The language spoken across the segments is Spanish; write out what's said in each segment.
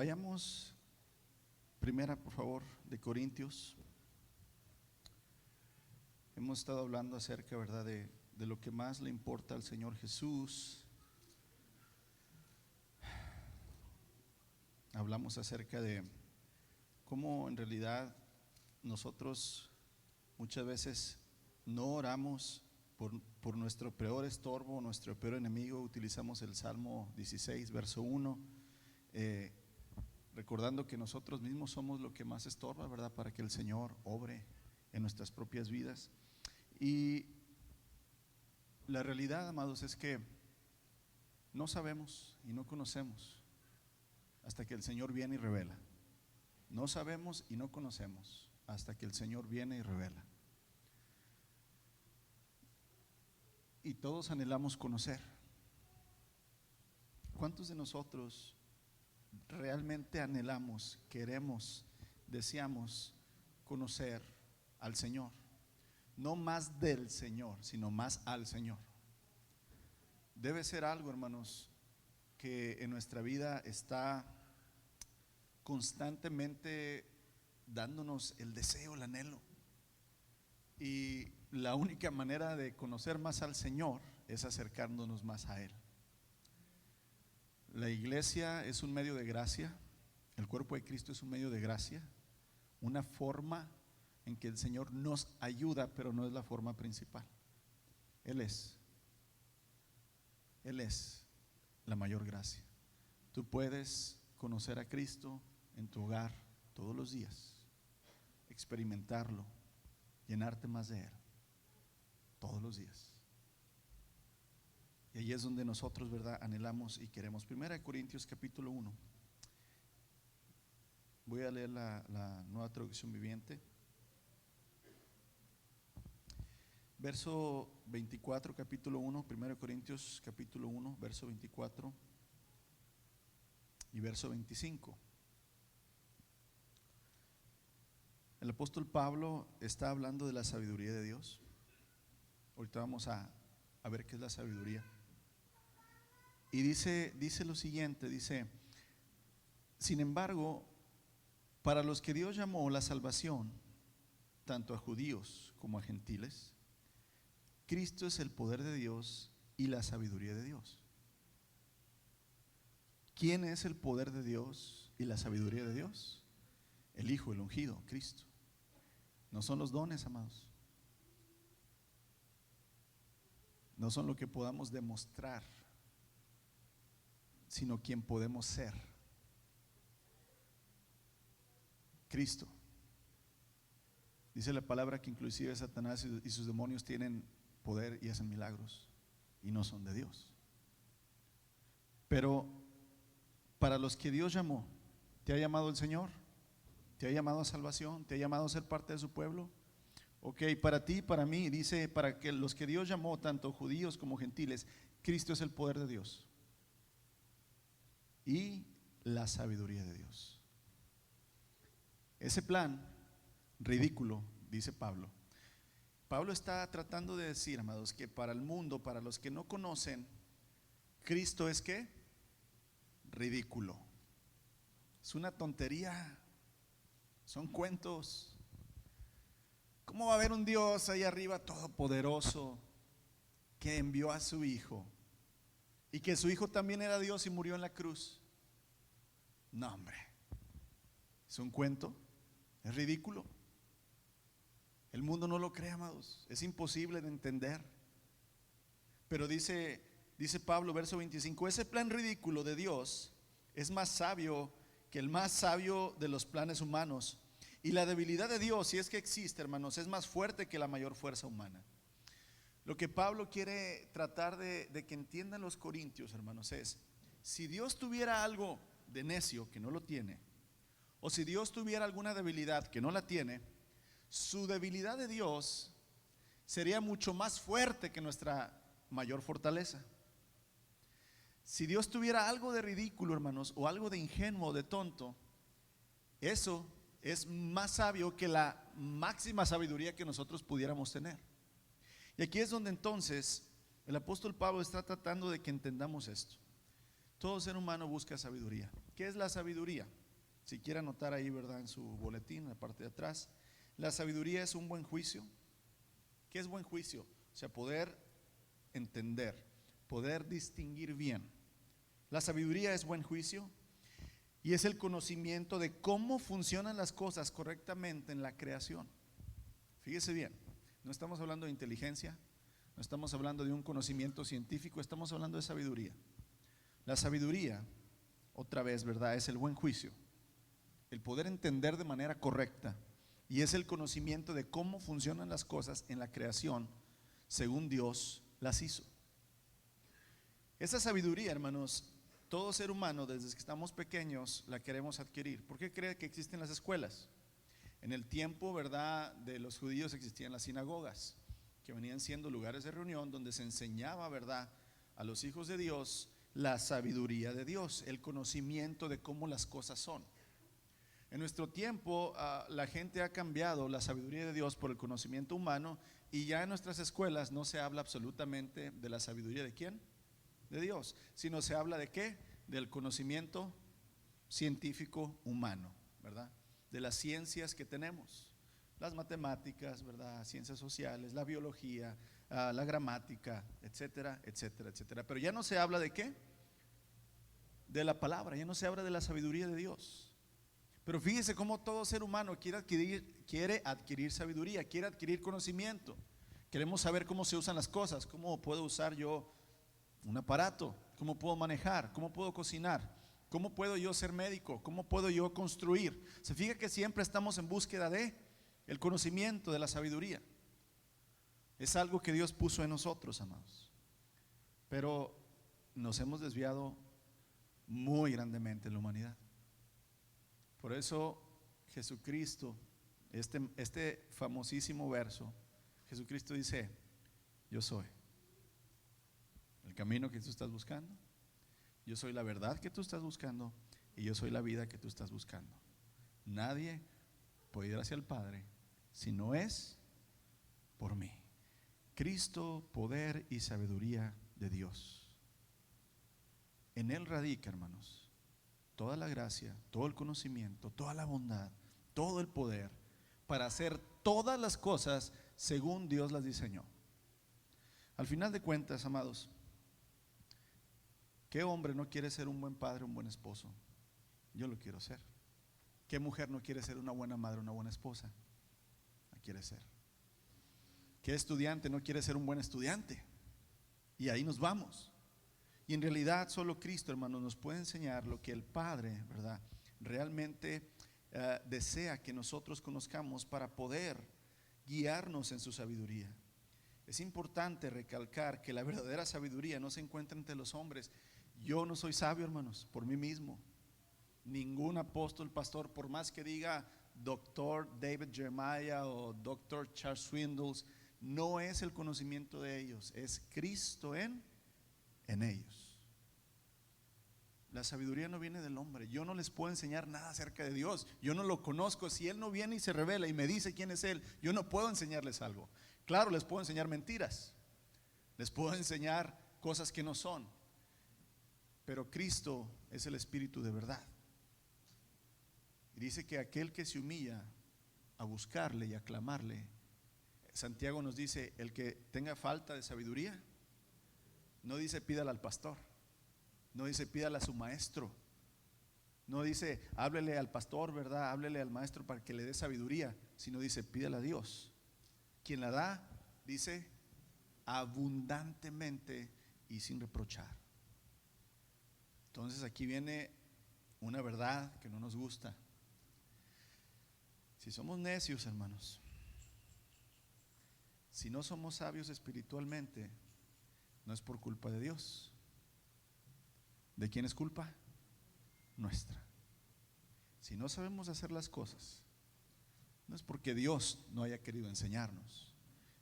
Vayamos primera, por favor, de Corintios. Hemos estado hablando acerca, ¿verdad?, de lo que más le importa al Señor Jesús. Hablamos acerca de cómo en realidad nosotros muchas veces no oramos por nuestro peor estorbo, nuestro peor enemigo. Utilizamos el Salmo 16, verso 1, recordando que nosotros mismos somos lo que más estorba, ¿verdad?, para que el Señor obre en nuestras propias vidas. Y la realidad, amados, es que no sabemos y no conocemos hasta que el Señor viene y revela. No sabemos y no conocemos hasta que el Señor viene y revela. Y todos anhelamos conocer. ¿Cuántos de nosotros realmente anhelamos, queremos, deseamos conocer al Señor? No más del Señor, sino más al Señor. Debe ser algo, hermanos, que en nuestra vida está constantemente dándonos el deseo, el anhelo. Y la única manera de conocer más al Señor es acercándonos más a Él. La iglesia es un medio de gracia, el cuerpo de Cristo es un medio de gracia, una forma en que el Señor nos ayuda, pero no es la forma principal. Él es la mayor gracia. Tú puedes conocer a Cristo en tu hogar todos los días, experimentarlo, llenarte más de Él todos los días. Y ahí es donde nosotros, ¿verdad?, anhelamos y queremos. Primera de Corintios capítulo 1. Voy a leer la Nueva Traducción Viviente. Verso 24, capítulo 1, 1 Corintios capítulo 1, verso 24 y verso 25. El apóstol Pablo está hablando de la sabiduría de Dios. Ahorita vamos a ver qué es la sabiduría. Y dice lo siguiente, dice: sin embargo, para los que Dios llamó la salvación, tanto a judíos como a gentiles, Cristo es el poder de Dios y la sabiduría de Dios. ¿Quién es el poder de Dios y la sabiduría de Dios? El Hijo, el ungido, Cristo. No son los dones, amados. No son lo que podamos demostrar, sino quien podemos ser. Cristo. Dice la palabra que inclusive Satanás y sus demonios tienen poder y hacen milagros y no son de Dios. Pero para los que Dios llamó, ¿te ha llamado el Señor? ¿Te ha llamado a salvación? ¿Te ha llamado a ser parte de su pueblo? Ok, para ti, para mí, dice, para que los que Dios llamó, tanto judíos como gentiles, Cristo es el poder de Dios y la sabiduría de Dios. Ese plan ridículo, dice Pablo. Pablo está tratando de decir, amados, que para el mundo, para los que no conocen, Cristo es ¿qué? Ridículo. Es una tontería. Son cuentos. ¿Cómo va a haber un Dios ahí arriba todopoderoso que envió a su Hijo y que su Hijo también era Dios y murió en la cruz? No, hombre. Es un cuento. Es ridículo. El mundo no lo cree, amados. Es imposible de entender. Pero dice Pablo, verso 25: ese plan ridículo de Dios es más sabio que el más sabio de los planes humanos. Y la debilidad de Dios, si es que existe, hermanos, es más fuerte que la mayor fuerza humana. Lo que Pablo quiere tratar de que entiendan los corintios, hermanos, es: si Dios tuviera algo de necio, que no lo tiene, o si Dios tuviera alguna debilidad que no la tiene, su debilidad de Dios sería mucho más fuerte que nuestra mayor fortaleza. Si Dios tuviera algo de ridículo, hermanos, o algo de ingenuo o de tonto, eso es más sabio que la máxima sabiduría que nosotros pudiéramos tener. Y aquí es donde entonces el apóstol Pablo está tratando de que entendamos esto. Todo ser humano busca sabiduría. ¿Qué es la sabiduría? Si quiere anotar ahí, ¿verdad? En su boletín, en la parte de atrás. La sabiduría es un buen juicio. ¿Qué es buen juicio? O sea, poder entender, poder distinguir bien. La sabiduría es buen juicio y es el conocimiento de cómo funcionan las cosas correctamente en la creación. Fíjese bien, no estamos hablando de inteligencia, no estamos hablando de un conocimiento científico, estamos hablando de sabiduría. La sabiduría, otra vez, ¿verdad? Es el buen juicio, el poder entender de manera correcta, y es el conocimiento de cómo funcionan las cosas en la creación según Dios las hizo. Esa sabiduría, hermanos, todo ser humano desde que estamos pequeños la queremos adquirir. ¿Por qué cree que existen las escuelas? En el tiempo, ¿verdad?, de los judíos existían las sinagogas, que venían siendo lugares de reunión donde se enseñaba, ¿verdad?, a los hijos de Dios la sabiduría de Dios, el conocimiento de cómo las cosas son. En nuestro tiempo la gente ha cambiado la sabiduría de Dios por el conocimiento humano, y ya en nuestras escuelas no se habla absolutamente de la sabiduría de ¿quién? De Dios, sino se habla de ¿qué? Del conocimiento científico humano, ¿verdad? De las ciencias que tenemos, las matemáticas, ¿verdad? Ciencias sociales, la biología, la gramática, etcétera, etcétera, etcétera. Pero ya no se habla de ¿qué? De la palabra, ya no se habla de la sabiduría de Dios. Pero fíjese cómo todo ser humano quiere adquirir sabiduría, quiere adquirir conocimiento. Queremos saber cómo se usan las cosas, cómo puedo usar yo un aparato, cómo puedo manejar, cómo puedo cocinar, cómo puedo yo ser médico, cómo puedo yo construir. Se fija que siempre estamos en búsqueda de el conocimiento, de la sabiduría. Es algo que Dios puso en nosotros, amados. Pero nos hemos desviado muy grandemente en la humanidad. Por eso Jesucristo, este famosísimo verso, Jesucristo dice: yo soy el camino que tú estás buscando, yo soy la verdad que tú estás buscando, y yo soy la vida que tú estás buscando. Nadie puede ir hacia el Padre si no es por mí. Cristo, poder y sabiduría de Dios. En Él radica, hermanos, toda la gracia, todo el conocimiento, toda la bondad, todo el poder para hacer todas las cosas según Dios las diseñó. Al final de cuentas, amados, ¿qué hombre no quiere ser un buen padre, un buen esposo? Yo lo quiero ser. ¿Qué mujer no quiere ser una buena madre, una buena esposa? La quiere ser. ¿Qué estudiante no quiere ser un buen estudiante? Y ahí nos vamos. Y en realidad solo Cristo, hermanos, nos puede enseñar lo que el Padre, ¿verdad?, realmente desea que nosotros conozcamos para poder guiarnos en su sabiduría. Es importante recalcar que la verdadera sabiduría no se encuentra entre los hombres. Yo no soy sabio, hermanos, por mí mismo. Ningún apóstol, pastor, por más que diga doctor David Jeremiah o doctor Charles Swindoll, no es el conocimiento de ellos, es Cristo en ellos. La sabiduría no viene del hombre. Yo no les puedo enseñar nada acerca de Dios. Yo no lo conozco. Si Él no viene y se revela y me dice quién es Él, yo no puedo enseñarles algo. Claro, les puedo enseñar mentiras, les puedo enseñar cosas que no son, pero Cristo es el Espíritu de verdad. Y dice que aquel que se humilla a buscarle y a clamarle, Santiago nos dice: el que tenga falta de sabiduría, no dice pídala al pastor, no dice pídala a su maestro, no dice háblele al pastor, ¿verdad?, háblele al maestro para que le dé sabiduría, sino dice pídala a Dios. Quien la da, dice, abundantemente y sin reprochar. Entonces aquí viene una verdad que no nos gusta. Si somos necios, hermanos, si no somos sabios espiritualmente, no es por culpa de Dios. ¿De quién es culpa? Nuestra. Si no sabemos hacer las cosas, no es porque Dios no haya querido enseñarnos,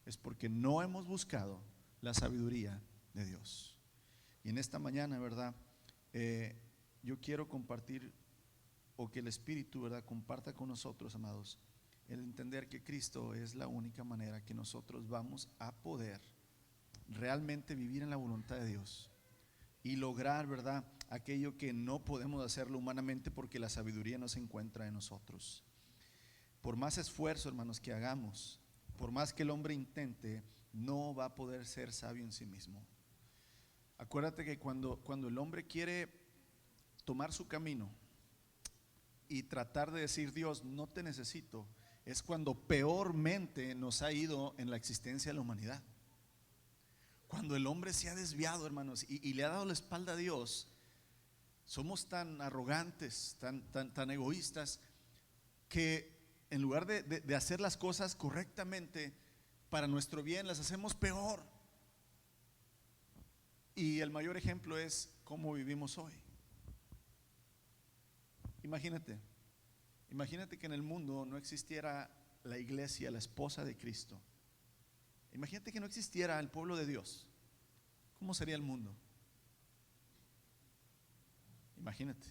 es porque no hemos buscado la sabiduría de Dios. Y en esta mañana, ¿verdad?, yo quiero compartir, o que el Espíritu, ¿verdad?, comparta con nosotros, amados, el entender que Cristo es la única manera que nosotros vamos a poder realmente vivir en la voluntad de Dios y lograr, ¿verdad?, aquello que no podemos hacerlo humanamente, porque la sabiduría no se encuentra en nosotros. Por más esfuerzo, hermanos, que hagamos, por más que el hombre intente, no va a poder ser sabio en sí mismo. Acuérdate que cuando el hombre quiere tomar su camino y tratar de decir: Dios, no te necesito, es cuando peormente nos ha ido en la existencia de la humanidad. Cuando el hombre se ha desviado, hermanos, y le ha dado la espalda a Dios, somos tan arrogantes, tan egoístas, que en lugar de hacer las cosas correctamente para nuestro bien, las hacemos peor. Y el mayor ejemplo es cómo vivimos hoy. Imagínate que en el mundo no existiera la iglesia, la esposa de Cristo. Imagínate que no existiera el pueblo de Dios. ¿Cómo sería el mundo? Imagínate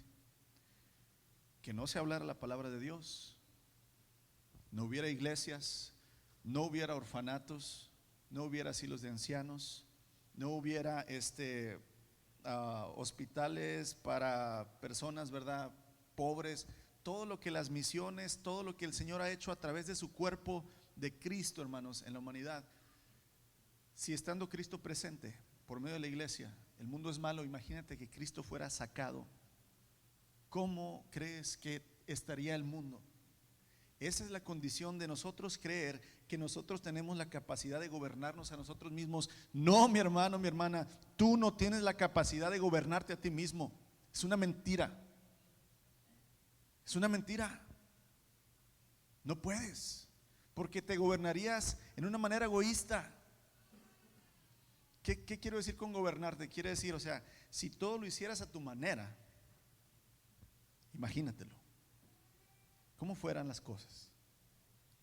que no se hablara la palabra de Dios, no hubiera iglesias, no hubiera orfanatos, no hubiera asilos de ancianos, no hubiera hospitales para personas, ¿verdad?, pobres. Todo lo que las misiones, todo lo que el Señor ha hecho a través de su cuerpo de Cristo, hermanos, en la humanidad. Si estando Cristo presente por medio de la iglesia, el mundo es malo, imagínate que Cristo fuera sacado. ¿Cómo crees que estaría el mundo? Esa es la condición de nosotros, creer que nosotros tenemos la capacidad de gobernarnos a nosotros mismos. No, mi hermano, mi hermana, tú no tienes la capacidad de gobernarte a ti mismo. Es una mentira. Es una mentira. No puedes, porque te gobernarías en una manera egoísta. ¿Qué quiero decir con gobernarte? Quiere decir, o sea, si todo lo hicieras a tu manera, imagínatelo, ¿cómo fueran las cosas?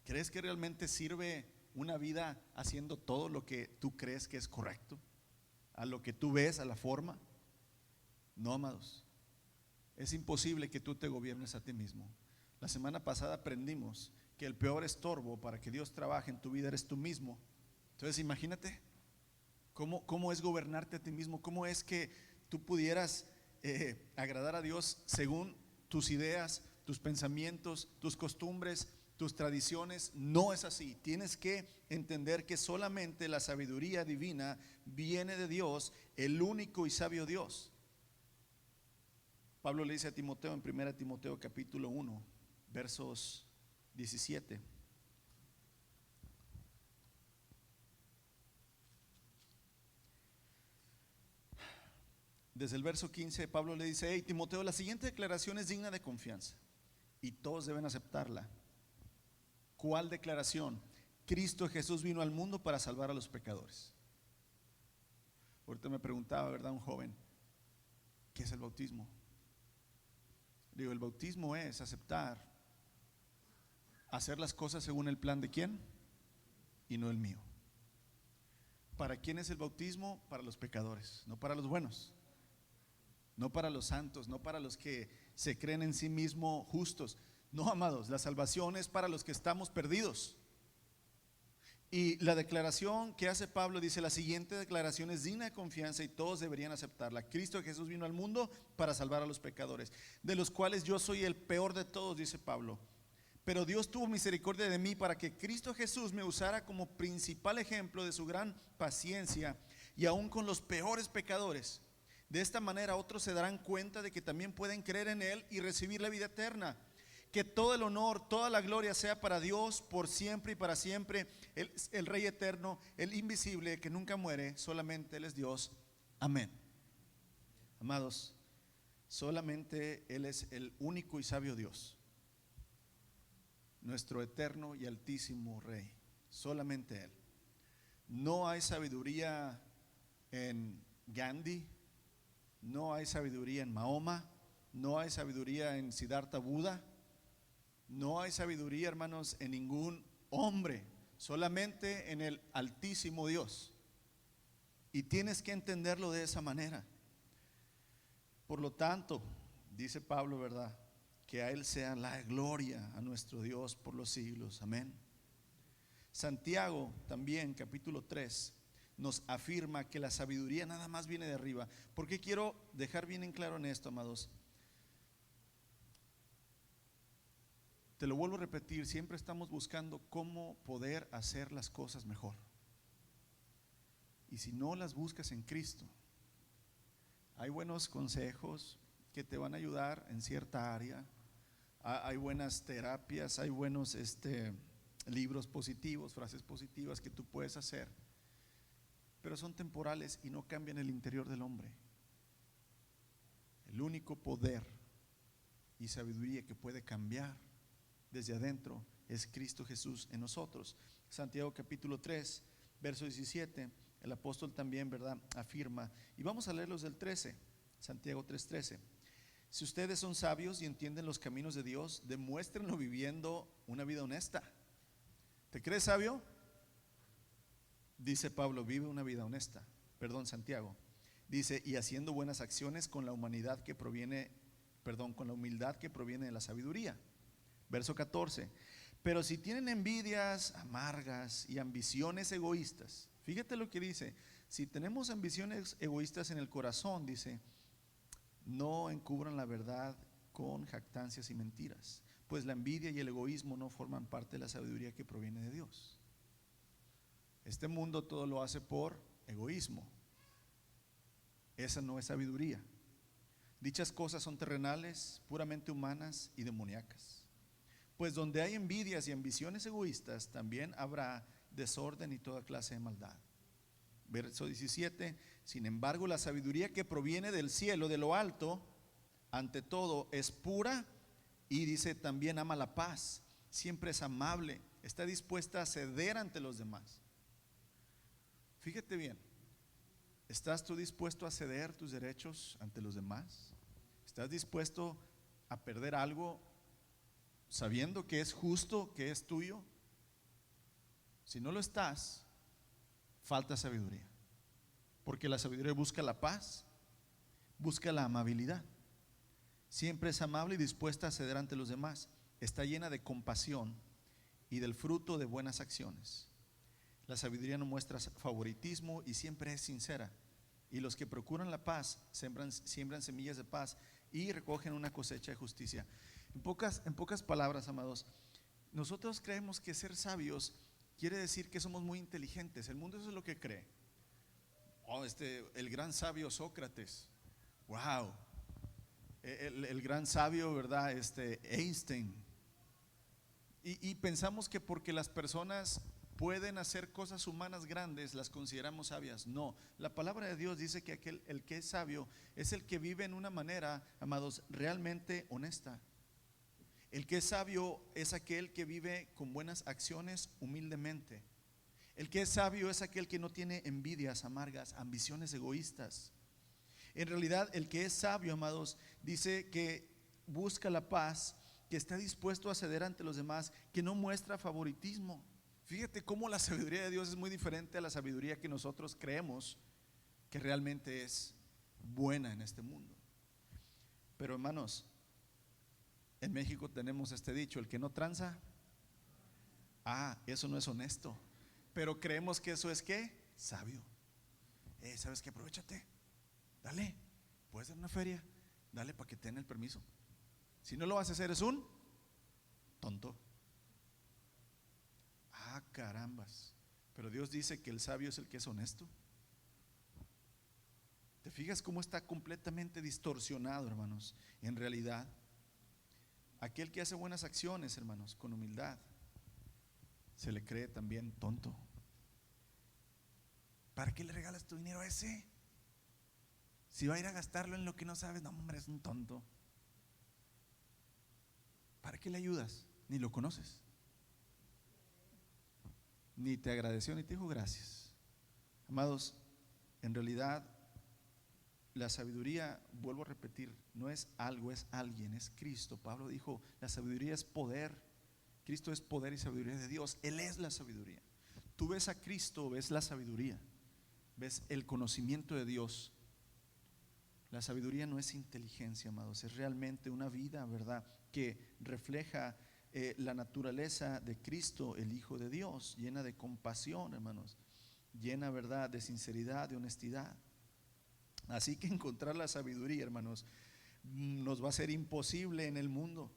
¿Crees que realmente sirve una vida haciendo todo lo que tú crees que es correcto? ¿A lo que tú ves, a la forma? No, amados. Es imposible que tú te gobiernes a ti mismo. La semana pasada aprendimos que el peor estorbo para que Dios trabaje en tu vida eres tú mismo. Entonces imagínate cómo es gobernarte a ti mismo. Cómo es que tú pudieras agradar a Dios según tus ideas, tus pensamientos, tus costumbres, tus tradiciones. No es así. Tienes que entender que solamente la sabiduría divina viene de Dios, el único y sabio Dios. Pablo le dice a Timoteo en 1 Timoteo capítulo 1, versos 17. Desde el verso 15, Pablo le dice: hey Timoteo, la siguiente declaración es digna de confianza y todos deben aceptarla. ¿Cuál declaración? Cristo Jesús vino al mundo para salvar a los pecadores. Ahorita me preguntaba, ¿verdad?, un joven, ¿qué es el bautismo? Digo, el bautismo es aceptar, hacer las cosas según el plan de quién y no el mío. ¿Para quién es el bautismo? Para los pecadores, no para los buenos, no para los santos, no para los que se creen en sí mismos justos. No, amados, la salvación es para los que estamos perdidos. Y la declaración que hace Pablo dice: la siguiente declaración es digna de confianza y todos deberían aceptarla. Cristo Jesús vino al mundo para salvar a los pecadores, de los cuales yo soy el peor de todos, dice Pablo. Pero Dios tuvo misericordia de mí para que Cristo Jesús me usara como principal ejemplo de su gran paciencia, y aún con los peores pecadores. De esta manera otros se darán cuenta de que también pueden creer en Él y recibir la vida eterna. Que todo el honor, toda la gloria sea para Dios por siempre y para siempre, el Rey eterno, el invisible, que nunca muere. Solamente Él es Dios. Amén. Amados, solamente Él es el único y sabio Dios, nuestro eterno y altísimo Rey. Solamente Él. No hay sabiduría en Gandhi, no hay sabiduría en Mahoma, no hay sabiduría en Siddhartha Buda. No hay sabiduría, hermanos, en ningún hombre, solamente en el altísimo Dios. Y tienes que entenderlo de esa manera. Por lo tanto, dice Pablo, ¿verdad?, que a Él sea la gloria, a nuestro Dios por los siglos. Amén. Santiago también, capítulo 3, nos afirma que la sabiduría nada más viene de arriba. Porque quiero dejar bien en claro en esto, amados. Te lo vuelvo a repetir, siempre estamos buscando cómo poder hacer las cosas mejor. Y si no las buscas en Cristo, hay buenos consejos que te van a ayudar en cierta área. Hay buenas terapias, hay buenos libros positivos, frases positivas que tú puedes hacer, pero son temporales y no cambian el interior del hombre. El único poder y sabiduría que puede cambiar desde adentro es Cristo Jesús en nosotros. Santiago capítulo 3, verso 17, el apóstol también, ¿verdad?, afirma, y vamos a leerlos del 13, Santiago 3:13. Si ustedes son sabios y entienden los caminos de Dios, demuéstrenlo viviendo una vida honesta. ¿Te crees sabio? Dice Pablo, vive una vida honesta. Perdón, Santiago. Dice, y haciendo buenas acciones con la humanidad que proviene, con la humildad que proviene de la sabiduría. Verso 14. Pero si tienen envidias amargas y ambiciones egoístas, fíjate lo que dice, si tenemos ambiciones egoístas en el corazón, dice, no encubran la verdad con jactancias y mentiras, pues la envidia y el egoísmo no forman parte de la sabiduría que proviene de Dios. Este mundo todo lo hace por egoísmo. Esa no es sabiduría. Dichas cosas son terrenales, puramente humanas y demoníacas. Pues donde hay envidias y ambiciones egoístas, también habrá desorden y toda clase de maldad. Verso 17, sin embargo, la sabiduría que proviene del cielo, de lo alto, ante todo es pura y dice también ama la paz, siempre es amable, está dispuesta a ceder ante los demás. Fíjate bien, ¿estás tú dispuesto a ceder tus derechos ante los demás? ¿Estás dispuesto a perder algo sabiendo que es justo, que es tuyo? Si no lo estás, falta sabiduría, porque la sabiduría busca la paz, busca la amabilidad, siempre es amable y dispuesta a ceder ante los demás, está llena de compasión y del fruto de buenas acciones. La sabiduría no muestra favoritismo y siempre es sincera, y los que procuran la paz siembran semillas de paz y recogen una cosecha de justicia. En pocas palabras, amados, nosotros creemos que ser sabios quiere decir que somos muy inteligentes. El mundo eso es lo que cree. El gran sabio Sócrates, wow, el gran sabio, ¿verdad? Einstein. Y pensamos que porque las personas pueden hacer cosas humanas grandes, las consideramos sabias. No, la palabra de Dios dice que el que es sabio es el que vive en una manera, amados, realmente honesta. El que es sabio es aquel que vive con buenas acciones humildemente. El que es sabio es aquel que no tiene envidias amargas, ambiciones egoístas. En realidad, el que es sabio, amados, dice que busca la paz, que está dispuesto a ceder ante los demás, que no muestra favoritismo. Fíjate cómo la sabiduría de Dios es muy diferente a la sabiduría que nosotros creemos que realmente es buena en este mundo. Pero hermanos, en México tenemos este dicho, el que no tranza, eso no es honesto. Pero creemos que eso es ¿qué? Sabio. ¿Sabes qué? Aprovechate, dale, puedes dar una feria, dale para que te den el permiso. Si no lo vas a hacer, es un tonto. Carambas. Pero Dios dice que el sabio es el que es honesto. ¿Te fijas cómo está completamente distorsionado, hermanos? En realidad, aquel que hace buenas acciones, hermanos, con humildad, se le cree también tonto. ¿Para qué le regalas tu dinero a ese? Si va a ir a gastarlo en lo que no sabes, no, hombre, es un tonto. ¿Para qué le ayudas? Ni lo conoces. Ni te agradeció ni te dijo gracias. Amados, en realidad la sabiduría, vuelvo a repetir, no es algo, es alguien, es Cristo. Pablo dijo, la sabiduría es poder. Cristo es poder y sabiduría de Dios. Él es la sabiduría. Tú ves a Cristo, ves la sabiduría, ves el conocimiento de Dios. La sabiduría no es inteligencia, amados, es realmente una vida, ¿verdad?, que refleja la naturaleza de Cristo, el Hijo de Dios, llena de compasión, hermanos. llena, ¿verdad?, de sinceridad, de honestidad. Así que encontrar la sabiduría, hermanos, nos va a ser imposible en el mundo.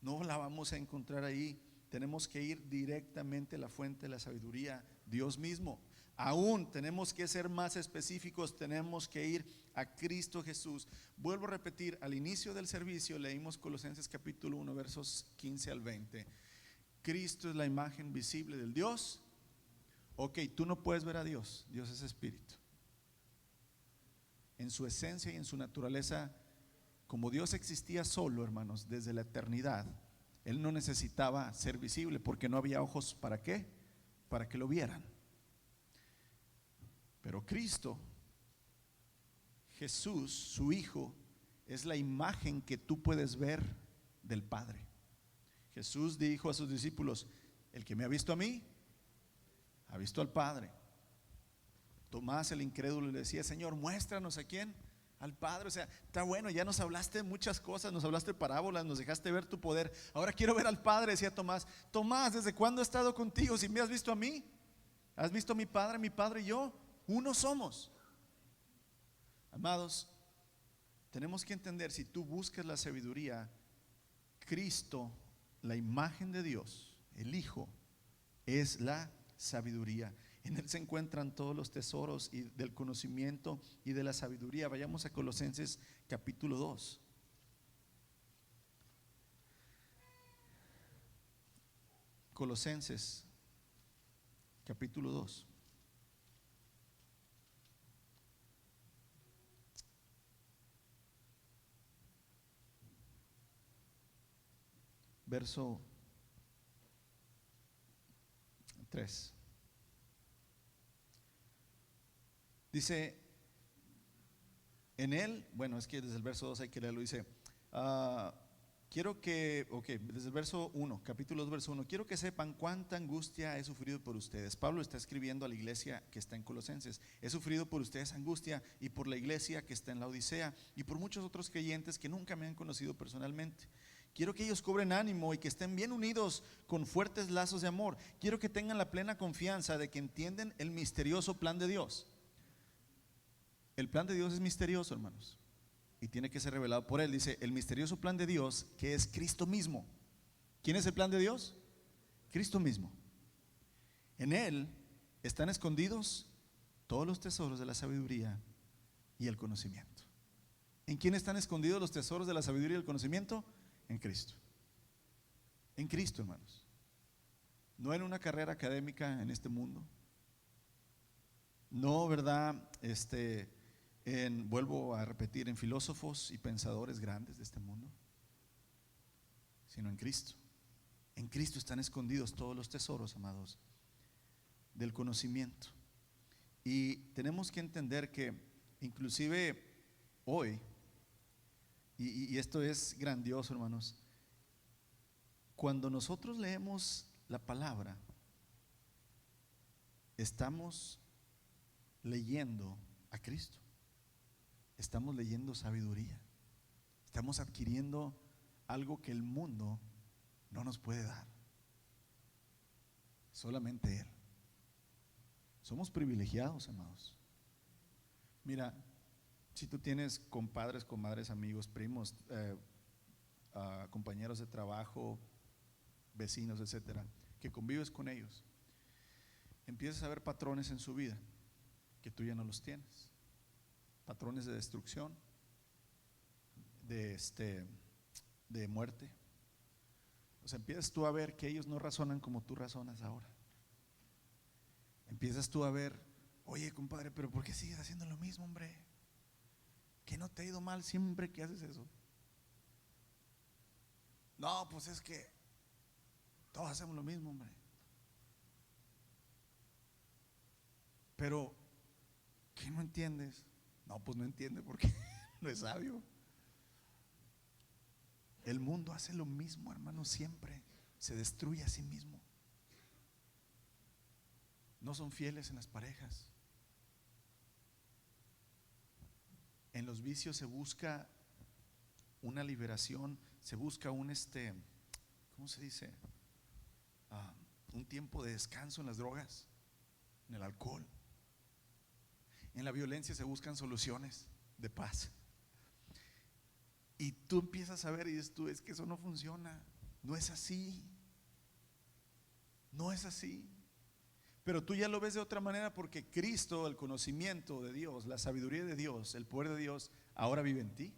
No la vamos a encontrar ahí. Tenemos que ir directamente a la fuente de la sabiduría, Dios mismo. Aún tenemos que ser más específicos, tenemos que ir a Cristo Jesús. Vuelvo a repetir, al inicio del servicio leímos Colosenses capítulo 1, versos 15 al 20. Cristo es la imagen visible del Dios. Ok, tú no puedes ver a Dios, Dios es espíritu. En su esencia y en su naturaleza, como Dios existía solo, hermanos, desde la eternidad, Él no necesitaba ser visible porque no había ojos. ¿Para qué? Para que lo vieran. Pero Cristo, Jesús, su Hijo, es la imagen que tú puedes ver del Padre. Jesús dijo a sus discípulos: el que me ha visto a mí, ha visto al Padre. Tomás el incrédulo le decía: Señor, muéstranos a quién, al Padre. O sea, está bueno, ya nos hablaste de muchas cosas, nos hablaste de parábolas, nos dejaste ver tu poder. Ahora quiero ver al Padre, decía Tomás. Tomás, ¿desde cuándo he estado contigo? Si me has visto a mí, has visto a mi Padre y yo, uno somos. Amados, tenemos que entender, si tú buscas la sabiduría, Cristo, la imagen de Dios, el Hijo, es la sabiduría. En Él se encuentran todos los tesoros y del conocimiento y de la sabiduría. Vayamos a Colosenses capítulo 2. Colosenses capítulo 2. Verso 3. Dice, en Él, bueno, es que desde el verso 2 hay que leerlo, dice, quiero que, desde el verso 1, capítulo 2, verso 1, quiero que sepan cuánta angustia he sufrido por ustedes. Pablo está escribiendo a la iglesia que está en Colosenses. He sufrido por ustedes angustia, y por la iglesia que está en la Odisea, y por muchos otros creyentes que nunca me han conocido personalmente. Quiero que ellos cobren ánimo y que estén bien unidos con fuertes lazos de amor. Quiero que tengan la plena confianza de que entienden el misterioso plan de Dios. El plan de Dios es misterioso, hermanos, y tiene que ser revelado por Él. Dice, el misterioso plan de Dios, que es Cristo mismo. ¿Quién es el plan de Dios? Cristo mismo. En Él están escondidos todos los tesoros de la sabiduría y el conocimiento. ¿En quién están escondidos los tesoros de la sabiduría y el conocimiento? En Cristo. En Cristo, hermanos. No en una carrera académica en este mundo. No, ¿verdad? Vuelvo a repetir, en filósofos y pensadores grandes de este mundo, sino en Cristo. En Cristo están escondidos todos los tesoros, amados, del conocimiento. Y tenemos que entender que inclusive hoy, y esto es grandioso, hermanos, cuando nosotros leemos la palabra, estamos leyendo a Cristo. Estamos leyendo sabiduría. Estamos adquiriendo algo que el mundo no nos puede dar. Solamente Él. Somos privilegiados, amados. Mira, si tú tienes compadres, comadres, amigos, primos, compañeros de trabajo, vecinos, etcétera, que convives con ellos, empiezas a ver patrones en su vida que tú ya no los tienes. Patrones de destrucción, de muerte. O sea, empiezas tú a ver que ellos no razonan como tú razonas ahora. Empiezas tú a ver, oye, compadre, pero ¿por qué sigues haciendo lo mismo, hombre? ¿Que no te ha ido mal siempre que haces eso? No, pues es que todos hacemos lo mismo, hombre. Pero, ¿qué no entiendes? No, pues no entiende porque no es sabio. El mundo hace lo mismo, hermano, siempre. Se destruye a sí mismo. No son fieles en las parejas. En los vicios se busca una liberación, se busca un ¿cómo se dice? Un tiempo de descanso. En las drogas en el alcohol. En la violencia se buscan soluciones de paz. Y tú empiezas a ver y dices tú, es que eso no funciona, no es así, no es así. Pero tú ya lo ves de otra manera porque Cristo, el conocimiento de Dios, la sabiduría de Dios, el poder de Dios, ahora vive en ti.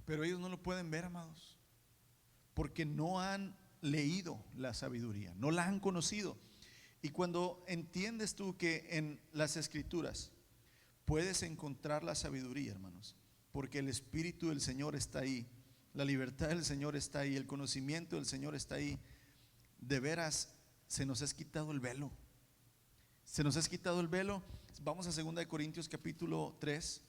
Pero ellos no lo pueden ver, amados, porque no han leído la sabiduría, no la han conocido. Y cuando entiendes tú que en las Escrituras puedes encontrar la sabiduría, hermanos, porque el Espíritu del Señor está ahí, la libertad del Señor está ahí, el conocimiento del Señor está ahí, de veras se nos ha quitado el velo. Se nos ha quitado el velo. Vamos a 2 Corintios capítulo 3.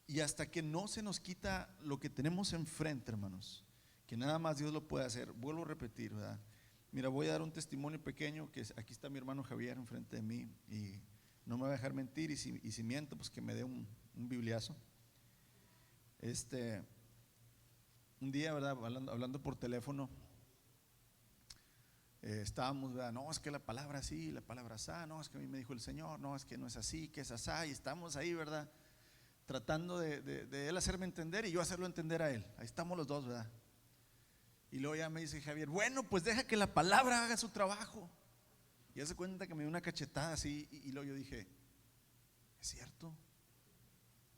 Y hasta que no se nos quita lo que tenemos enfrente, hermanos, que nada más Dios lo puede hacer. Vuelvo a repetir, ¿verdad? Mira, voy a dar un testimonio pequeño, que aquí está mi hermano Javier enfrente de mí y no me va a dejar mentir, y si miento, pues que me dé un bibliazo. Un día, ¿verdad? Hablando por teléfono, estábamos, ¿verdad? No, es que la palabra sí, la palabra asá, no, es que a mí me dijo el Señor, no, es que no es así, que es asá, y estamos ahí, ¿verdad? Tratando de él hacerme entender y yo hacerlo entender a él. Ahí estamos los dos, ¿verdad? Y luego ya me dice Javier, bueno, pues deja que la palabra haga su trabajo. Y hace cuenta que me dio una cachetada así, y luego yo dije, ¿es cierto?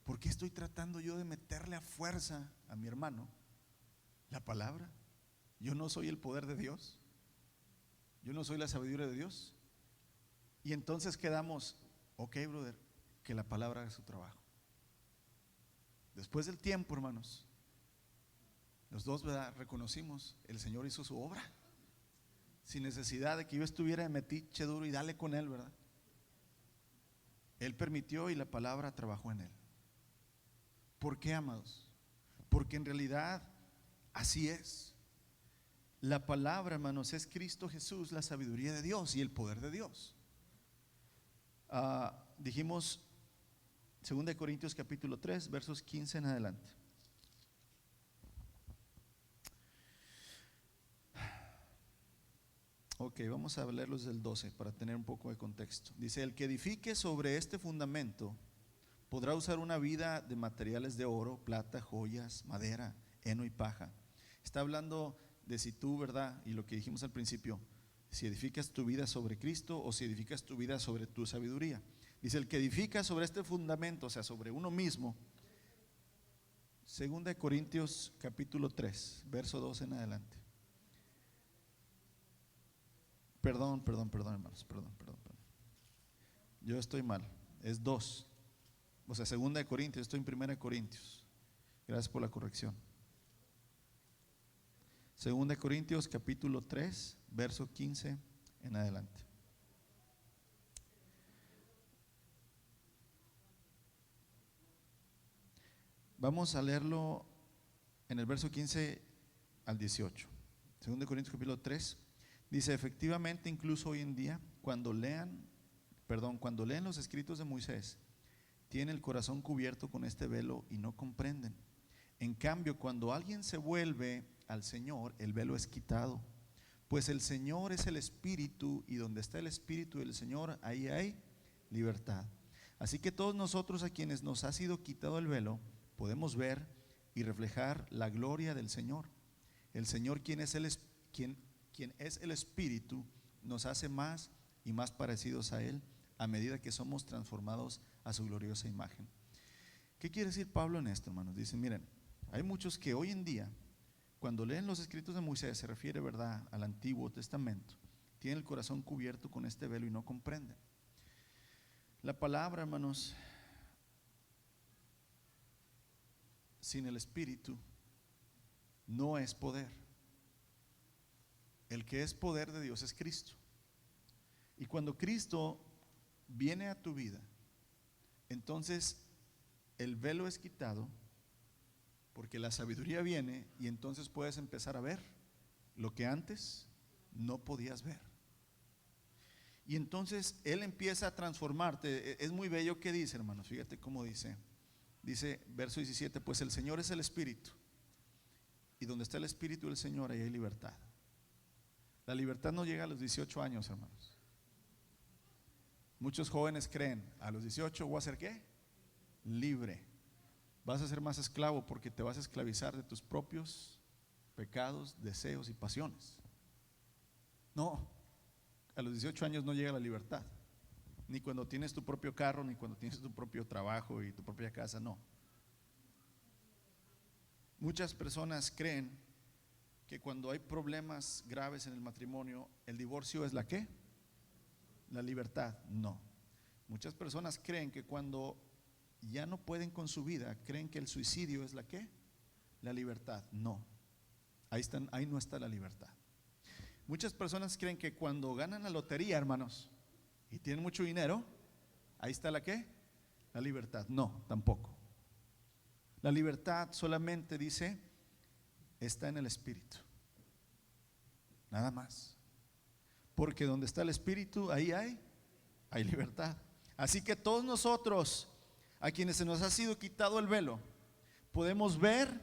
¿Por qué estoy tratando yo de meterle a fuerza a mi hermano la palabra? Yo no soy el poder de Dios, yo no soy la sabiduría de Dios. Y entonces quedamos, ok, brother, que la palabra haga su trabajo. Después del tiempo, hermanos, los dos, ¿verdad?, reconocimos, el Señor hizo su obra sin necesidad de que yo estuviera de metiche duro y dale con él, ¿verdad? Él permitió y la palabra trabajó en él. ¿Por qué, amados? Porque en realidad así es. La palabra, hermanos, es Cristo Jesús, la sabiduría de Dios y el poder de Dios. Dijimos 2 Corintios capítulo 3, versos 15 en adelante. Ok, vamos a leerlos del 12 para tener un poco de contexto. Dice, el que edifique sobre este fundamento podrá usar una vida de materiales de oro, plata, joyas, madera, heno y paja. Está hablando de si tú, ¿verdad? Y lo que dijimos al principio, si edificas tu vida sobre Cristo o si edificas tu vida sobre tu sabiduría. Dice, el que edifica sobre este fundamento, o sea, sobre uno mismo. 2 Corintios capítulo 3, verso 2 en adelante. Perdón, hermanos, perdón. Yo estoy mal, es 2. O sea, 2 Corintios, estoy en 1 Corintios. Gracias por la corrección. 2 Corintios capítulo 3, verso 15 en adelante. Vamos a leerlo en el verso 15 al 18. 2 Corintios capítulo 3 dice, efectivamente, incluso hoy en día, cuando leen los escritos de Moisés, tienen el corazón cubierto con este velo y no comprenden. En cambio, cuando alguien se vuelve al Señor, el velo es quitado, pues el Señor es el Espíritu, y donde está el Espíritu del Señor, ahí hay libertad. Así que todos nosotros, a quienes nos ha sido quitado el velo, podemos ver y reflejar la gloria del Señor. El Señor, quien es el Espíritu, nos hace más y más parecidos a Él a medida que somos transformados a su gloriosa imagen. ¿Qué quiere decir Pablo en esto, hermanos? Dicen, miren, hay muchos que hoy en día, cuando leen los escritos de Moisés, se refiere, ¿verdad?, al Antiguo Testamento, tienen el corazón cubierto con este velo y no comprenden. La palabra, hermanos, sin el Espíritu no es poder. El que es poder de Dios es Cristo. Y cuando Cristo viene a tu vida, entonces el velo es quitado, porque la sabiduría viene y entonces puedes empezar a ver lo que antes no podías ver. Y entonces Él empieza a transformarte. Es muy bello que dice, hermanos, fíjate cómo dice. Dice, verso 17, pues el Señor es el Espíritu, y donde está el Espíritu del Señor, ahí hay libertad. La libertad no llega a los 18 años, hermanos. Muchos jóvenes creen, a los 18 voy a ser ¿qué? Libre. Vas a ser más esclavo porque te vas a esclavizar de tus propios pecados, deseos y pasiones. No, a los 18 años no llega la libertad. Ni cuando tienes tu propio carro, ni cuando tienes tu propio trabajo y tu propia casa, no. Muchas personas creen que cuando hay problemas graves en el matrimonio, el divorcio es la ¿qué? La libertad. No. Muchas personas creen que cuando ya no pueden con su vida, creen que el suicidio es la ¿qué? La libertad. No. Ahí no está la libertad. Muchas personas creen que cuando ganan la lotería, hermanos, y tienen mucho dinero, ahí está la ¿qué? La libertad. No, tampoco. La libertad solamente dice está en el espíritu. Nada más. Porque donde está el espíritu, ahí hay libertad. Así que todos nosotros, a quienes se nos ha sido quitado el velo, podemos ver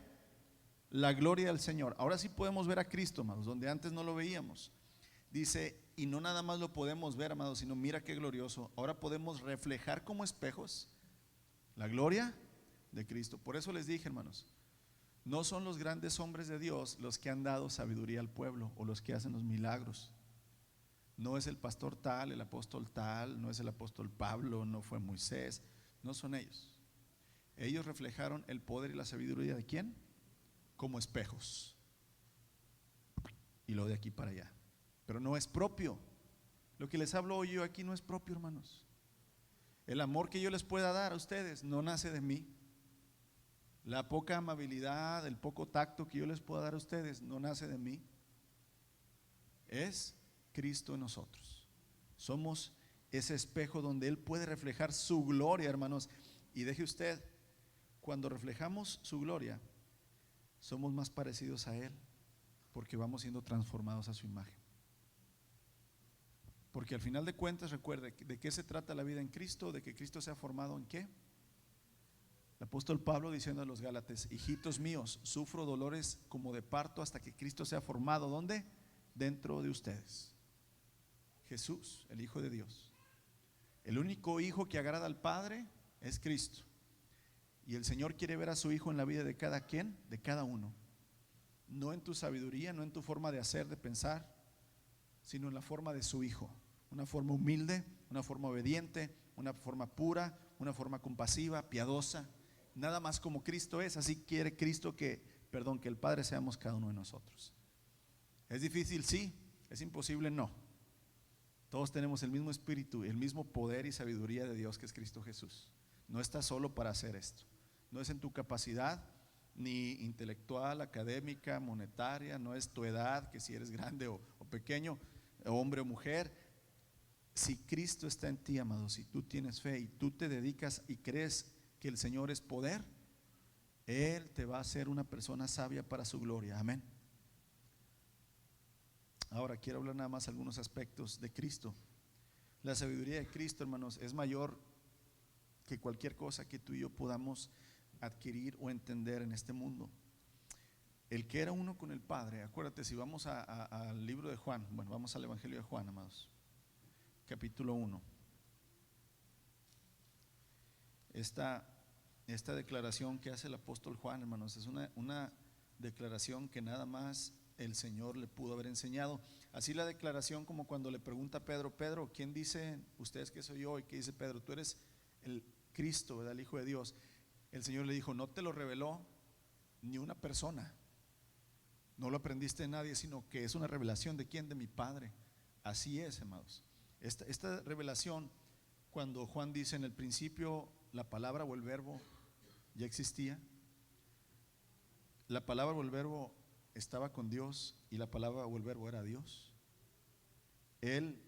la gloria del Señor. Ahora sí podemos ver a Cristo, amados, donde antes no lo veíamos. Dice, y no nada más lo podemos ver, amados, sino mira qué glorioso. Ahora podemos reflejar como espejos la gloria de Cristo. Por eso les dije, hermanos, no son los grandes hombres de Dios los que han dado sabiduría al pueblo o los que hacen los milagros. No es el pastor tal, el apóstol tal, no es el apóstol Pablo, no fue Moisés, no son ellos. Ellos reflejaron el poder y la sabiduría de ¿quién? Como espejos. Y lo de aquí para allá. Pero no es propio. Lo que les hablo hoy yo aquí no es propio, hermanos. El amor que yo les pueda dar a ustedes no nace de mí. La poca amabilidad, el poco tacto que yo les pueda dar a ustedes no nace de mí. Es Cristo en nosotros. Somos ese espejo donde Él puede reflejar su gloria, hermanos. Y deje usted, cuando reflejamos su gloria, somos más parecidos a Él, porque vamos siendo transformados a su imagen. Porque al final de cuentas, recuerde, ¿de qué se trata la vida en Cristo? De que Cristo sea formado en ¿qué? El apóstol Pablo diciendo a los Gálatas, hijitos míos, sufro dolores como de parto hasta que Cristo sea formado. ¿Dónde? Dentro de ustedes. Jesús, el Hijo de Dios. El único Hijo que agrada al Padre es Cristo. Y el Señor quiere ver a su Hijo en la vida de cada quien, de cada uno. No en tu sabiduría, no en tu forma de hacer, de pensar, sino en la forma de su Hijo. Una forma humilde, una forma obediente, una forma pura, una forma compasiva, piadosa. Nada más como Cristo es. Así quiere Cristo que el Padre seamos cada uno de nosotros. ¿Es difícil? Sí. ¿Es imposible? No. Todos tenemos el mismo espíritu, el mismo poder y sabiduría de Dios que es Cristo Jesús. No estás solo para hacer esto. No es en tu capacidad ni intelectual, académica, monetaria. No es tu edad, que si eres grande o pequeño, hombre o mujer. Si Cristo está en ti, amado, si tú tienes fe y tú te dedicas y crees que el Señor es poder, Él te va a hacer una persona sabia para su gloria. Amén. Ahora quiero hablar nada más algunos aspectos de Cristo. La sabiduría de Cristo, hermanos, es mayor que cualquier cosa que tú y yo podamos adquirir o entender en este mundo. El que era uno con el Padre, acuérdate, si vamos al libro de Juan, bueno, vamos al Evangelio de Juan, amados, capítulo 1. Esta declaración que hace el apóstol Juan, hermanos, es una declaración que nada más el Señor le pudo haber enseñado. Así la declaración como cuando le pregunta a Pedro, Pedro, ¿quién dicen ustedes que soy yo? Y que dice Pedro, tú eres el Cristo, ¿verdad? El Hijo de Dios. El Señor le dijo, no te lo reveló ni una persona, no lo aprendiste de nadie, sino que es una revelación de quién, de mi Padre. Así es, hermanos. Esta revelación, cuando Juan dice en el principio la palabra o el verbo ya existía, la palabra o el verbo estaba con Dios y la palabra o el verbo era Dios. Él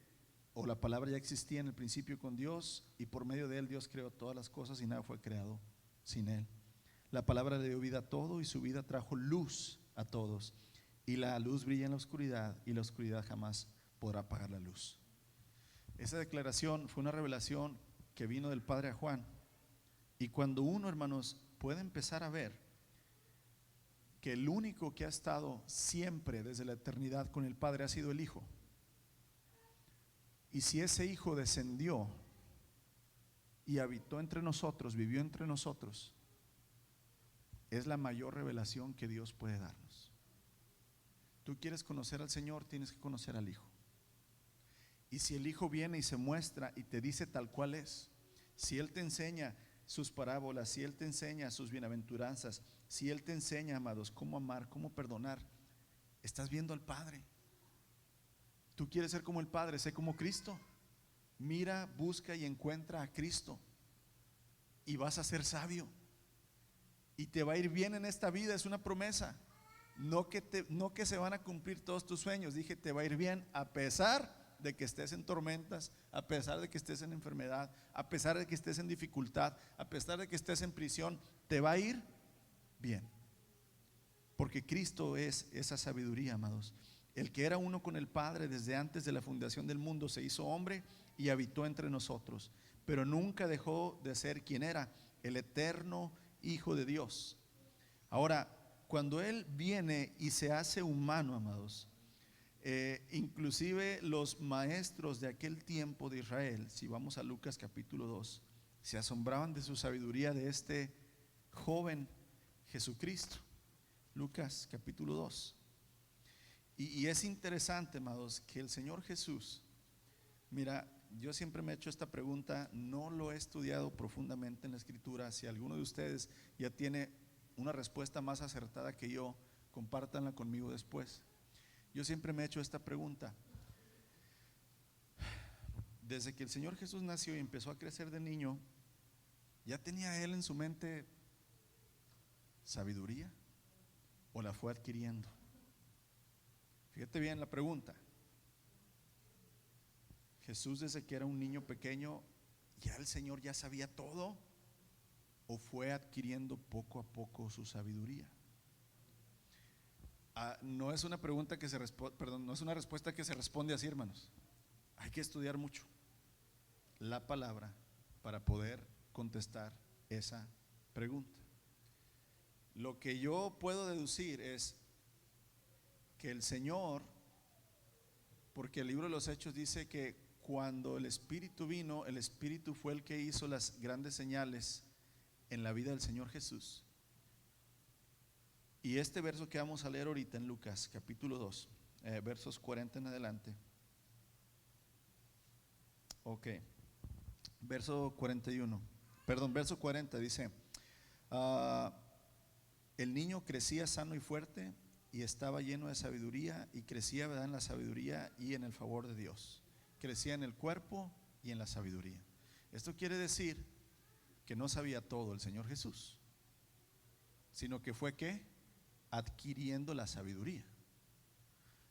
o la palabra ya existía en el principio con Dios y por medio de Él Dios creó todas las cosas y nada fue creado sin Él. La palabra le dio vida a todo y su vida trajo luz a todos. Y la luz brilla en la oscuridad y la oscuridad jamás podrá apagar la luz. Esa declaración fue una revelación que vino del Padre a Juan. Y cuando uno, hermanos, puede empezar a ver que el único que ha estado siempre desde la eternidad con el Padre ha sido el Hijo. Y si ese Hijo descendió y habitó entre nosotros, vivió entre nosotros, es la mayor revelación que Dios puede darnos. Tú quieres conocer al Señor, tienes que conocer al Hijo. Y si el Hijo viene y se muestra y te dice tal cual es, si Él te enseña sus parábolas, si Él te enseña sus bienaventuranzas, si Él te enseña, amados, cómo amar, cómo perdonar, estás viendo al Padre. Tú quieres ser como el Padre, sé como Cristo. Mira, busca y encuentra a Cristo y vas a ser sabio y te va a ir bien en esta vida. Es una promesa. No que se van a cumplir todos tus sueños. Dije, te va a ir bien a pesar de que estés en tormentas, a pesar de que estés en enfermedad, a pesar de que estés en dificultad, a pesar de que estés en prisión, te va a ir bien. Porque Cristo es esa sabiduría, amados. El que era uno con el Padre desde antes de la fundación del mundo se hizo hombre y habitó entre nosotros, pero nunca dejó de ser quien era, el eterno Hijo de Dios. Ahora, cuando Él viene y se hace humano, amados, inclusive los maestros de aquel tiempo de Israel, si vamos a Lucas capítulo 2, se asombraban de su sabiduría de este joven Jesucristo. Lucas capítulo 2. Y es interesante, amados, que el Señor Jesús, mira, yo siempre me he hecho esta pregunta, no lo he estudiado profundamente en la Escritura. Si alguno de ustedes ya tiene una respuesta más acertada que yo, compártanla conmigo después. Yo siempre me he hecho esta pregunta. Desde que el Señor Jesús nació y empezó a crecer de niño, ¿ya tenía Él en su mente sabiduría o la fue adquiriendo? Fíjate bien la pregunta. Jesús, desde que era un niño pequeño, ¿ya el Señor ya sabía todo o fue adquiriendo poco a poco su sabiduría? No es una pregunta que se no es una respuesta que se responde así, hermanos. Hay que estudiar mucho la palabra para poder contestar esa pregunta. Lo que yo puedo deducir es que el Señor, porque el libro de los Hechos dice que cuando el Espíritu vino, el Espíritu fue el que hizo las grandes señales en la vida del Señor Jesús. Y este verso que vamos a leer ahorita en Lucas capítulo 2, versos 40 en adelante. Ok, verso 41, perdón, verso 40 dice, el niño crecía sano y fuerte y estaba lleno de sabiduría y crecía, ¿verdad?, en la sabiduría y en el favor de Dios. Crecía en el cuerpo y en la sabiduría. Esto quiere decir que no sabía todo el Señor Jesús, sino que fue ¿qué? Adquiriendo la sabiduría.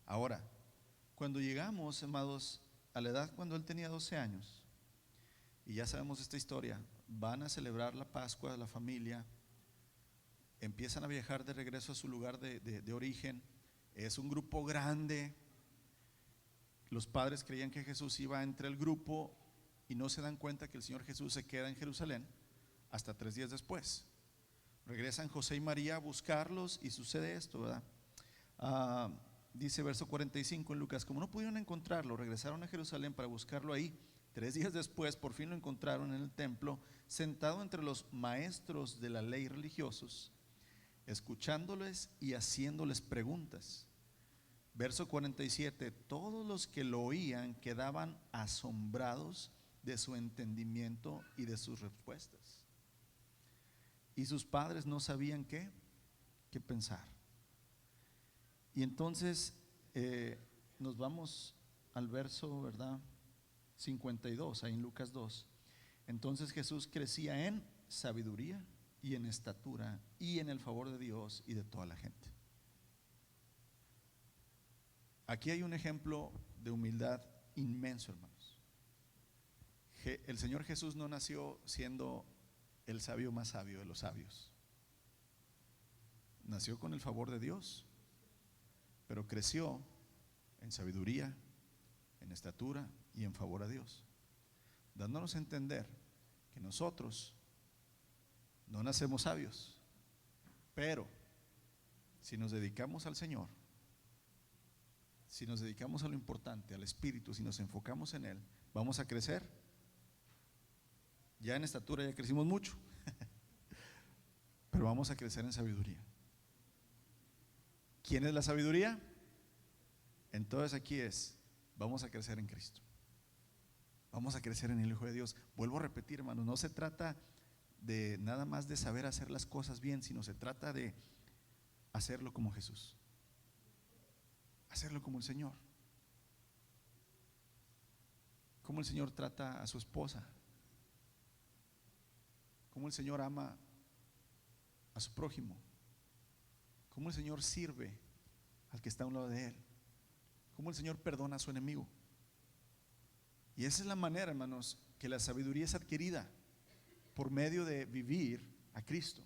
Ahora, cuando llegamos, amados, a la edad cuando Él tenía 12 años, y ya sabemos esta historia, van a celebrar la Pascua de la familia, empiezan a viajar de regreso a su lugar de origen. Es un grupo grande. Los padres creían que Jesús iba entre el grupo y no se dan cuenta que el Señor Jesús se queda en Jerusalén hasta 3 días después. Regresan José y María a buscarlos y sucede esto, ¿verdad? Dice verso 45 en Lucas, como no pudieron encontrarlo, regresaron a Jerusalén para buscarlo ahí. 3 días después por fin lo encontraron en el templo, sentado entre los maestros de la ley religiosos, escuchándoles y haciéndoles preguntas. Verso 47, todos los que lo oían quedaban asombrados de su entendimiento y de sus respuestas. Y sus padres no sabían qué pensar. Y entonces nos vamos al verso, ¿verdad?, 52, ahí en Lucas 2. Entonces Jesús crecía en sabiduría y en estatura y en el favor de Dios y de toda la gente. Aquí hay un ejemplo de humildad inmenso, hermanos. El Señor Jesús no nació siendo el sabio más sabio de los sabios. Nació con el favor de Dios, pero creció en sabiduría, en estatura y en favor a Dios, dándonos a entender que nosotros no nacemos sabios, pero Si nos dedicamos al Señor, si nos dedicamos a lo importante, al Espíritu, si nos enfocamos en Él, vamos a crecer. Ya en estatura ya crecimos mucho, pero vamos a crecer en sabiduría. ¿Quién es la sabiduría? Entonces aquí vamos a crecer en Cristo. Vamos a crecer en el Hijo de Dios. Vuelvo a repetir, hermanos, no se trata de nada más de saber hacer las cosas bien, sino se trata de hacerlo como Jesús, hacerlo como el Señor. Cómo el Señor trata a su esposa, cómo el Señor ama a su prójimo, cómo el Señor sirve al que está a un lado de Él, cómo el Señor perdona a su enemigo. Y esa es la manera, hermanos, que la sabiduría es adquirida por medio de vivir a Cristo.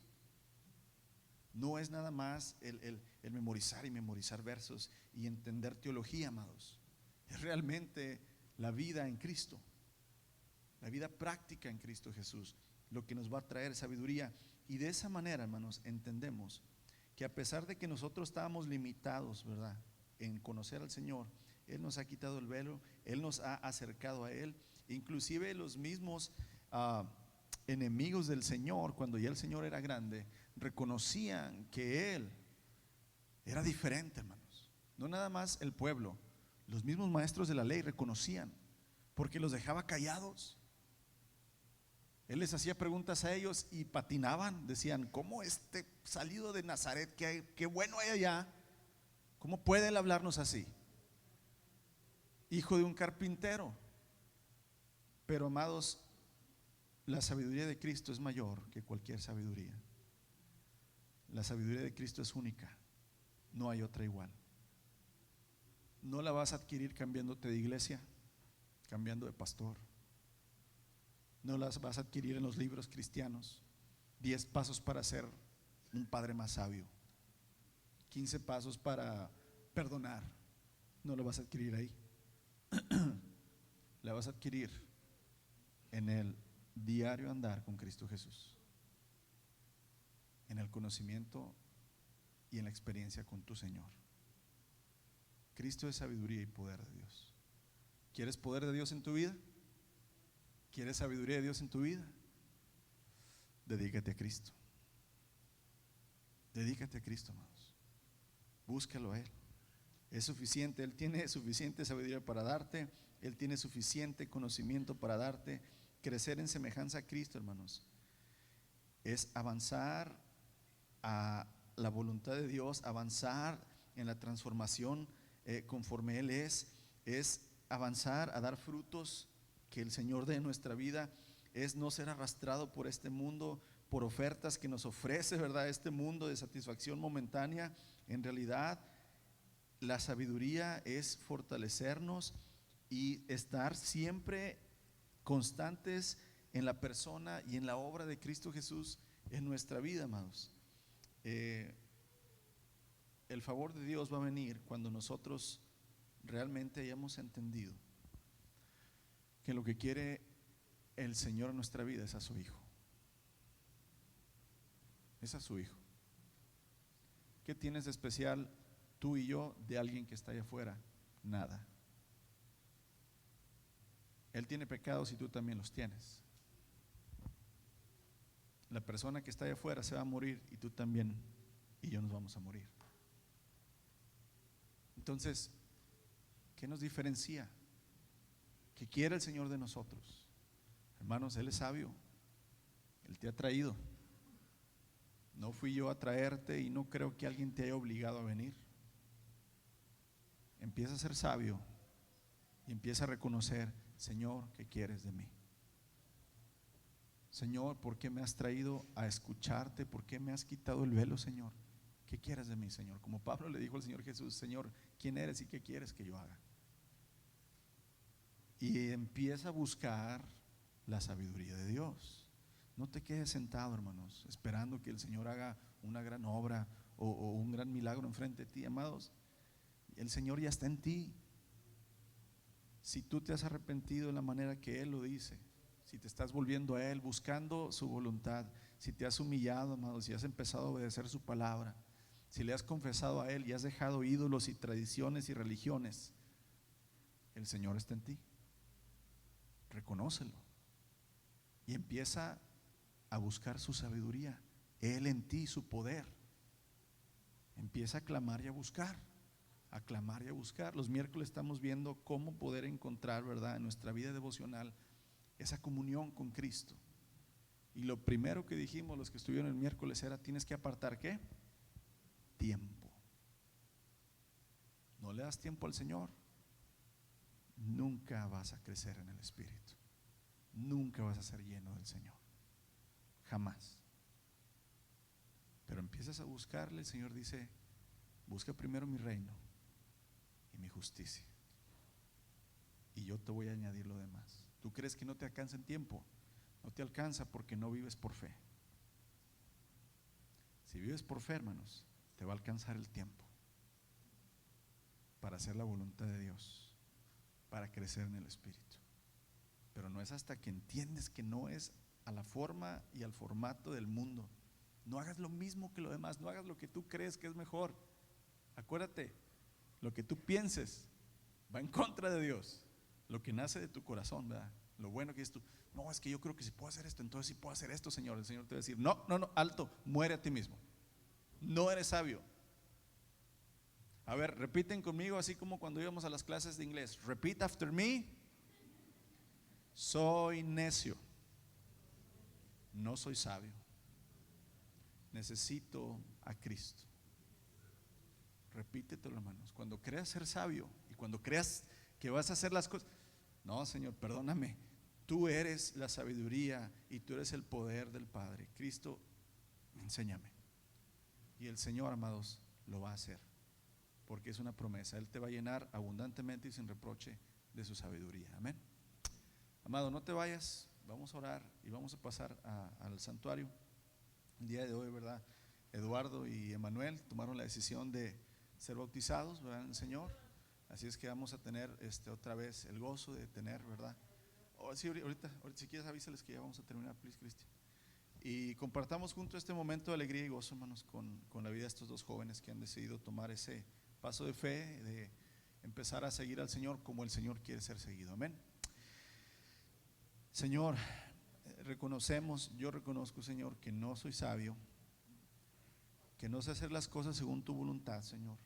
No es nada más el memorizar y memorizar versos y entender teología, amados. Es realmente la vida en Cristo, la vida práctica en Cristo Jesús, lo que nos va a traer sabiduría. Y de esa manera, hermanos, entendemos que a pesar de que nosotros estábamos limitados, ¿verdad?, en conocer al Señor, Él nos ha quitado el velo, Él nos ha acercado a Él. Inclusive los mismos enemigos del Señor, cuando ya el Señor era grande, reconocían que Él era diferente, hermanos. No nada más el pueblo, los mismos maestros de la ley reconocían, porque los dejaba callados. Él les hacía preguntas a ellos y patinaban, decían: ¿cómo este salido de Nazaret, qué bueno hay allá? ¿Cómo puede él hablarnos así? Hijo de un carpintero. Pero, amados, la sabiduría de Cristo es mayor que cualquier sabiduría. La sabiduría de Cristo es única, no hay otra igual. No la vas a adquirir cambiándote de iglesia, cambiando de pastor. No las vas a adquirir en los libros cristianos. 10 pasos para ser un padre más sabio, 15 pasos para perdonar. No lo vas a adquirir ahí. La vas a adquirir en el diario andar con Cristo Jesús, en el conocimiento y en la experiencia con tu Señor. Cristo es sabiduría y poder de Dios. ¿Quieres poder de Dios en tu vida? ¿Quieres sabiduría de Dios en tu vida? Dedícate a Cristo. Dedícate a Cristo, amados. Búscalo a Él. Es suficiente, Él tiene suficiente sabiduría para darte, Él tiene suficiente conocimiento para darte. Crecer en semejanza a Cristo, hermanos, es avanzar a la voluntad de Dios, avanzar en la transformación conforme Él es avanzar a dar frutos que el Señor dé en nuestra vida, es no ser arrastrado por este mundo, por ofertas que nos ofrece, ¿verdad?, este mundo de satisfacción momentánea. En realidad, la sabiduría es fortalecernos y estar siempre constantes en la persona y en la obra de Cristo Jesús en nuestra vida, amados. El favor de Dios va a venir cuando nosotros realmente hayamos entendido que lo que quiere el Señor en nuestra vida es a su Hijo. Es a su Hijo. ¿Qué tienes de especial tú y yo de alguien que está allá afuera? Nada. Él tiene pecados y tú también los tienes. La persona que está allá afuera se va a morir y tú también y yo nos vamos a morir. Entonces, ¿qué nos diferencia? ¿Qué quiere el Señor de nosotros? Hermanos, Él es sabio. Él te ha traído. No fui yo a traerte y no creo que alguien te haya obligado a venir. Empieza a ser sabio y empieza a reconocer: Señor, ¿qué quieres de mí? Señor, ¿por qué me has traído a escucharte? ¿Por qué me has quitado el velo, Señor? ¿Qué quieres de mí, Señor? Como Pablo le dijo al Señor Jesús: Señor, ¿quién eres y qué quieres que yo haga? Y empieza a buscar la sabiduría de Dios. No te quedes sentado, hermanos, esperando que el Señor haga una gran obra o un gran milagro enfrente de ti, amados. El Señor ya está en ti. Si tú te has arrepentido de la manera que Él lo dice, si te estás volviendo a Él, buscando su voluntad, si te has humillado, amados, si has empezado a obedecer su palabra, si le has confesado a Él y has dejado ídolos y tradiciones y religiones, el Señor está en ti. Reconócelo y empieza a buscar su sabiduría, Él en ti, su poder. Empieza a clamar y a buscar, a clamar y a buscar. Los miércoles estamos viendo cómo poder encontrar, ¿verdad?, en nuestra vida devocional esa comunión con Cristo. Y lo primero que dijimos los que estuvieron el miércoles era: tienes que apartar ¿qué? Tiempo. No le das tiempo al Señor, nunca vas a crecer en el Espíritu, nunca vas a ser lleno del Señor, jamás. Pero empiezas a buscarle. El Señor dice: busca primero mi reino y mi justicia, y yo te voy a añadir lo demás. ¿Tú crees que no te alcanza en tiempo? No te alcanza porque no vives por fe. Si vives por fe, hermanos, te va a alcanzar el tiempo para hacer la voluntad de Dios, para crecer en el Espíritu. Pero no es hasta que entiendes que no es a la forma y al formato del mundo. No hagas lo mismo que lo demás, no hagas lo que tú crees que es mejor. Acuérdate, lo que tú pienses va en contra de Dios. Lo que nace de tu corazón, ¿verdad? Lo bueno que es tú. No, es que yo creo que si puedo hacer esto, entonces si puedo hacer esto, Señor. El Señor te va a decir: no, alto, muere a ti mismo. No eres sabio. A ver, repiten conmigo, así como cuando íbamos a las clases de inglés. Repeat after me. Soy necio, no soy sabio. Necesito a Cristo. Repítetelo, hermanos. Cuando creas ser sabio y cuando creas que vas a hacer las cosas: no, Señor, perdóname, tú eres la sabiduría y tú eres el poder del Padre. Cristo, enséñame. Y el Señor, amados, lo va a hacer, porque es una promesa. Él te va a llenar abundantemente y sin reproche de su sabiduría. Amén. Amado, no te vayas, vamos a orar y vamos a pasar al santuario. El día de hoy, ¿verdad?, Eduardo y Emanuel tomaron la decisión de ser bautizados, ¿verdad?, en el Señor. Así es que vamos a tener otra vez el gozo de tener, ¿verdad? Sí, ahorita, si quieres avísales que ya vamos a terminar, please, Cristian. Y compartamos juntos este momento de alegría y gozo, hermanos, con la vida de estos dos jóvenes que han decidido tomar ese paso de fe, de empezar a seguir al Señor como el Señor quiere ser seguido. Amén. Señor, yo reconozco, Señor, que no soy sabio, que no sé hacer las cosas según tu voluntad, Señor,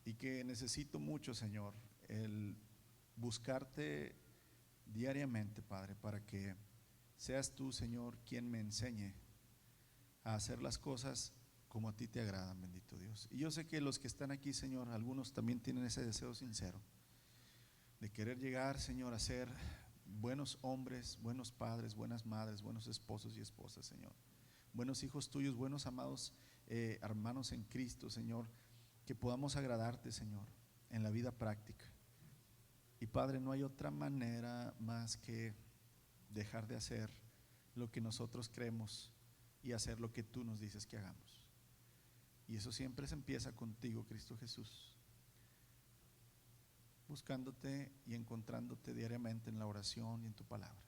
y que necesito mucho, Señor, el buscarte diariamente, Padre, para que seas tú, Señor, quien me enseñe a hacer las cosas como a ti te agradan, bendito Dios. Y yo sé que los que están aquí, Señor, algunos también tienen ese deseo sincero de querer llegar, Señor, a ser buenos hombres, buenos padres, buenas madres, buenos esposos y esposas, Señor, buenos hijos tuyos, buenos amados hermanos en Cristo, Señor, que podamos agradarte, Señor, en la vida práctica. Y Padre, no hay otra manera más que dejar de hacer lo que nosotros creemos y hacer lo que tú nos dices que hagamos. Y eso siempre se empieza contigo, Cristo Jesús, buscándote y encontrándote diariamente en la oración y en tu palabra.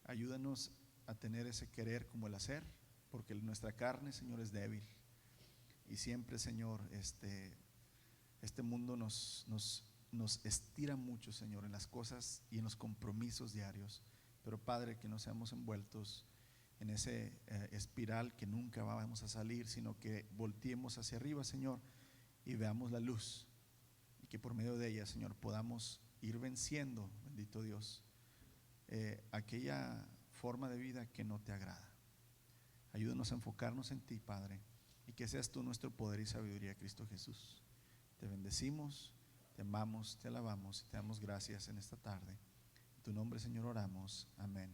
Ayúdanos a tener ese querer como el hacer, porque nuestra carne, Señor, es débil. Y siempre, Señor, este mundo nos estira mucho, Señor, en las cosas y en los compromisos diarios. Pero Padre, que no seamos envueltos en ese espiral que nunca vamos a salir, sino que volteemos hacia arriba, Señor, y veamos la luz, y que por medio de ella, Señor, podamos ir venciendo, bendito Dios, aquella forma de vida que no te agrada. Ayúdanos a enfocarnos en ti, Padre, y que seas tú nuestro poder y sabiduría, Cristo Jesús. Te bendecimos, te amamos, te alabamos y te damos gracias en esta tarde. En tu nombre, Señor, oramos. Amén.